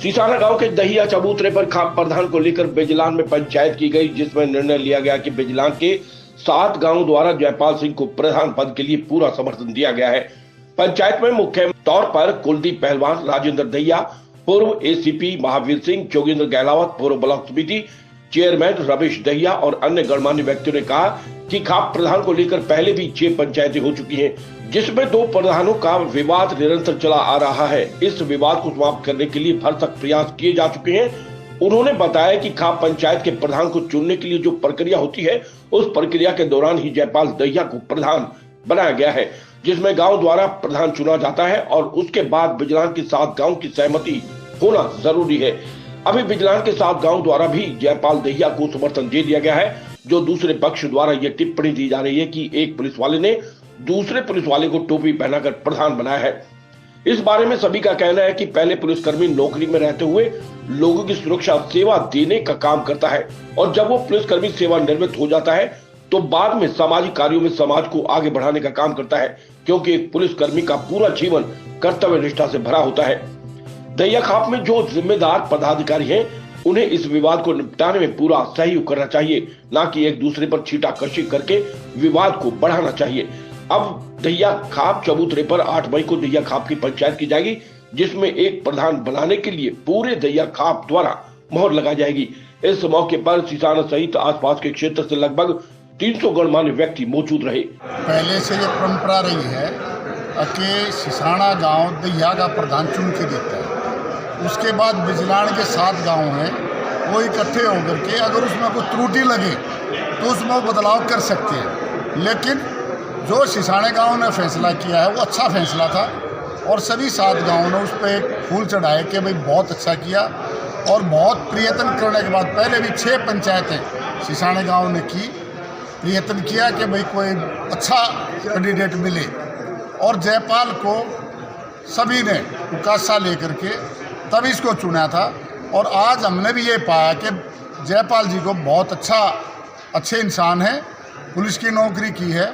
सीसाना गांव के दहिया चबूतरे पर खाप प्रधान को लेकर बिजलान में पंचायत की गई, जिसमें निर्णय लिया गया कि बिजलान के 7 गांवों द्वारा जयपाल सिंह को प्रधान पद के लिए पूरा समर्थन दिया गया है। पंचायत में मुख्य तौर पर कुलदीप पहलवान, राजेंद्र दहिया, पूर्व एसीपी महावीर सिंह, जोगेंद्र गहलावत, पूर्व ब्लॉक समिति चेयरमैन रमेश दहिया और अन्य गणमान्य व्यक्तियों ने कहा कि खाप प्रधान को लेकर पहले भी 6 पंचायतें हो चुकी हैं, जिसमें 2 प्रधानों का विवाद निरंतर चला आ रहा है। इस विवाद को समाप्त करने के लिए भरसक प्रयास किए जा चुके हैं। उन्होंने बताया कि खाप पंचायत के प्रधान को चुनने के लिए जो प्रक्रिया होती है, उस प्रक्रिया के दौरान ही जयपाल दहिया को प्रधान बनाया गया है, जिसमें गांव द्वारा प्रधान चुना जाता है और उसके बाद बिजलान के 7 गांव की सहमति होना जरूरी है। अभी बिजलान के 7 गांव द्वारा भी जयपाल दहिया को समर्थन दे दिया गया है। जो दूसरे पक्ष द्वारा ये टिप्पणी दी जा रही है कि एक पुलिस वाले ने दूसरे पुलिस वाले को टोपी पहनाकर प्रधान बनाया है। इस बारे में सभी का कहना है कि पहले पुलिसकर्मी नौकरी में रहते हुए लोगों की सुरक्षा सेवा देने का काम करता है और जब वो पुलिसकर्मी सेवानिवृत्त हो जाता है तो बाद में सामाजिक कार्यों में समाज को आगे बढ़ाने का काम करता है, क्योंकि एक पुलिसकर्मी का पूरा जीवन कर्तव्य निष्ठा से भरा होता है। दहिया खाप में जो जिम्मेदार पदाधिकारी हैं, उन्हें इस विवाद को निपटाने में पूरा सहयोग करना चाहिए, न कि एक दूसरे पर छींटाकशी करके विवाद को बढ़ाना चाहिए। अब दहिया खाप चबूतरे पर 8 मई को दहिया खाप की पंचायत की जाएगी, जिसमें एक प्रधान बनाने के लिए पूरे दहिया खाप द्वारा मोहर लगाई जाएगी। इस मौके पर सीसाना सहित आसपास के क्षेत्र से लगभग 300 गणमान्य व्यक्ति मौजूद रहे। पहले से ये परंपरा रही है कि सीसाना गांव दहिया का प्रधान चुन के देता है। उसके बाद बिजलान के 7 गांव हैं, वो इकट्ठे होकर के अगर उसमें कोई त्रुटि लगे तो उसमें बदलाव कर सकते हैं। लेकिन जो सीसाने गांव ने फैसला किया है वो अच्छा फैसला था और सभी 7 गांवों ने उस पर एक फूल चढ़ाए कि भाई बहुत अच्छा किया। और बहुत प्रयत्न करने के बाद पहले भी 6 पंचायतें सीसाने गांव ने की, प्रयत्न किया कि भाई कोई अच्छा कैंडिडेट मिले और जयपाल को सभी ने उकासा लेकर के तब इसको चुना था। और आज हमने भी ये पाया कि जयपाल जी को बहुत अच्छे इंसान है, पुलिस की नौकरी की है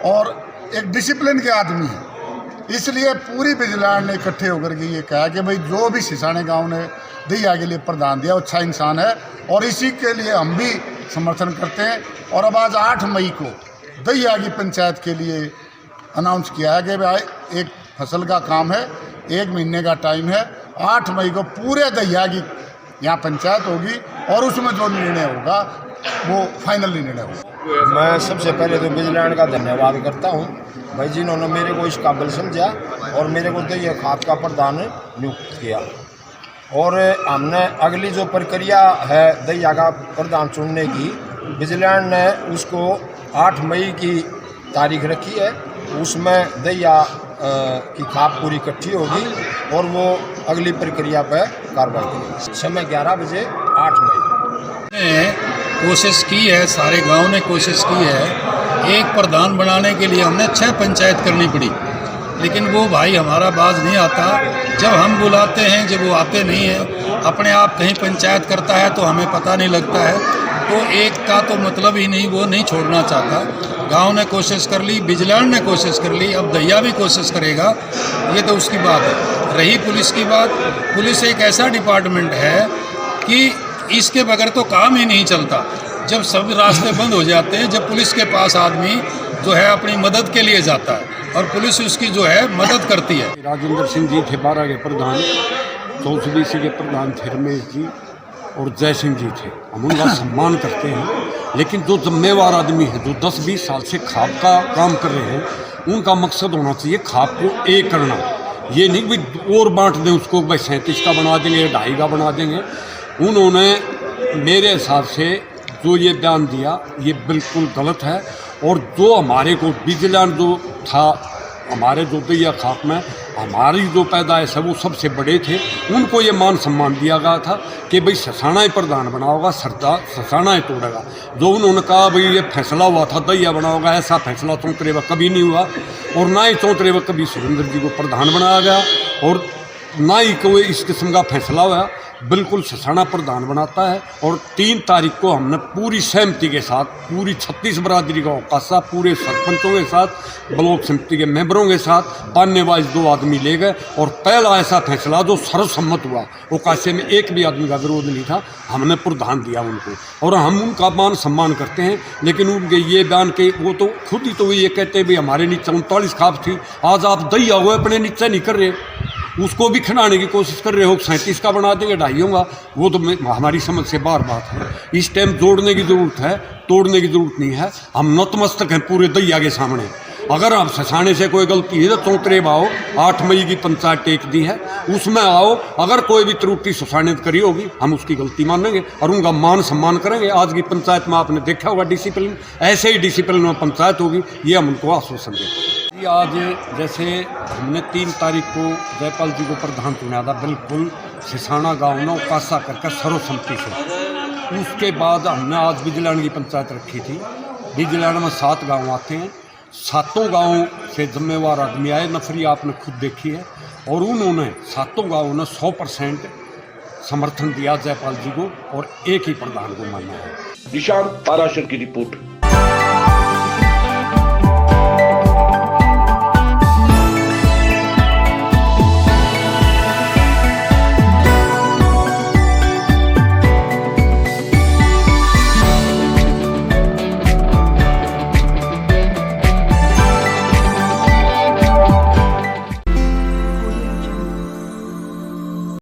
और एक डिसिप्लिन के आदमी है। इसलिए पूरी बिजलान ने इकट्ठे होकर के ये कहा कि भाई जो भी सीसाने गांव ने दहिया के लिए प्रदान दिया, अच्छा इंसान है और इसी के लिए हम भी समर्थन करते हैं। और अब आज 8 मई को दहिया की पंचायत के लिए अनाउंस किया है कि भाई एक फसल का काम है, 1 महीने का टाइम है, 8 मई को पूरे दहिया की यहाँ पंचायत होगी और उसमें जो निर्णय होगा वो फाइनल निर्णय होगा। मैं सबसे पहले तो बिजलान का धन्यवाद करता हूँ भाई, जिन्होंने मेरे को इस काबिल समझा और मेरे को दहिया खाप का प्रधान नियुक्त किया। और हमने अगली जो प्रक्रिया है दहिया का प्रधान चुनने की, बिजलान ने उसको 8 मई की तारीख रखी है। उसमें दहिया की खाप पूरी इकट्ठी होगी और वो अगली प्रक्रिया पर कार्रवाई करेगी। समय 11 बजे 8 मई। कोशिश की है, सारे गांव ने कोशिश की है। एक प्रधान बनाने के लिए हमने 6 पंचायत करनी पड़ी, लेकिन वो भाई हमारा बाज नहीं आता। जब हम बुलाते हैं, जब वो आते नहीं हैं, अपने आप कहीं पंचायत करता है तो हमें पता नहीं लगता है। तो एक का तो मतलब ही नहीं, वो नहीं छोड़ना चाहता। गांव ने कोशिश कर ली, बिजलान ने कोशिश कर ली, अब दहिया भी कोशिश करेगा, ये तो उसकी बात है। रही पुलिस की बात, पुलिस एक ऐसा डिपार्टमेंट है कि इसके बगैर तो काम ही नहीं चलता। जब सब रास्ते बंद हो जाते हैं, जब पुलिस के पास आदमी जो है अपनी मदद के लिए जाता है और पुलिस उसकी जो है मदद करती है। राजेंद्र सिंह जी थे 12 के प्रधान, 140 के प्रधान थे रमेश जी और जय सिंह जी थे। हम उनका सम्मान करते हैं, लेकिन जो जिम्मेवार आदमी है, जो 10-20 साल से खाप का काम कर रहे हैं, उनका मकसद होना चाहिए खाप को एक करना। ये नहीं भाई और बांट दें उसको, भाई 37 का बना देंगे, 2.5 का बना देंगे। उन्होंने मेरे हिसाब से जो ये बयान दिया ये बिल्कुल गलत है। और जो हमारे को बिजलान जो था, हमारे जो दहिया खाप में हमारी जो पैदाइश है वो सबसे बड़े थे, उनको ये मान सम्मान दिया गया था कि भाई ससाना ही प्रधान बना होगा, सरदार ससाना ही तोड़ेगा। जो उन्होंने कहा भाई ये फैसला हुआ था दहिया बना होगा, ऐसा फैसला चौतरेवा कभी नहीं हुआ और ना ही चौतरेवा कभी सुरेंद्र जी को प्रधान बनाया गया। और ना ही कोई इस किस्म का फैसला हुआ, बिल्कुल सिसाना प्रधान बनाता है। और 3 तारीख को हमने पूरी सहमति के साथ पूरी 36 बरादरी का औकासा, पूरे सरपंचों के साथ, ब्लॉक समिति के मेंबरों के साथ पान्नेबाज 2 आदमी ले गए और पहला ऐसा फैसला जो सर्वसम्मत हुआ, औकासे में एक भी आदमी का विरोध नहीं था, हमने प्रधान दिया उनको। और हम उनका मान सम्मान करते हैं, लेकिन उनके ये बयान के वो तो खुद ही तो ये कहते हैं भाई हमारे नीचे 39 खाप थी, आज आप दैया हुए अपने नीचे नहीं कर रहे, उसको भी खिलाने की कोशिश कर रहे हो, 37 का बना देंगे, 2.5 होगा, वो तो हमारी समझ से बार बात है। इस टाइम जोड़ने की ज़रूरत है, तोड़ने की ज़रूरत नहीं है। हम नतमस्तक हैं पूरे दैया के सामने। अगर आप सिसाने से कोई गलती है तो चौतरे आओ, 8 मई की पंचायत टेक दी है, उसमें आओ, अगर कोई भी त्रुटि सिसाने ने करी होगी हम उसकी गलती मानेंगे और उनका मान सम्मान करेंगे। आज की पंचायत में आपने देखा होगा डिसिप्लिन, ऐसे ही डिसिप्लिन में पंचायत होगी, ये हम उनको आश्वासन देते हैं। आज जैसे हमने 3 तारीख को जयपाल जी को प्रधान चुना था, बिल्कुल सिसाना गाँव ने कासा करके सर्वसम्मति से। उसके बाद हमने आज बिजलान की पंचायत रखी थी। बिजलान में 7 गाँव आते हैं, 7 गाँव से जिम्मेवार आदमी आए, नफरी आपने खुद देखी है, और उन्होंने 7 गाँवों ने 100% समर्थन दिया जयपाल जी को और एक ही प्रधान को माना है। निशांत पाराशर की रिपोर्ट।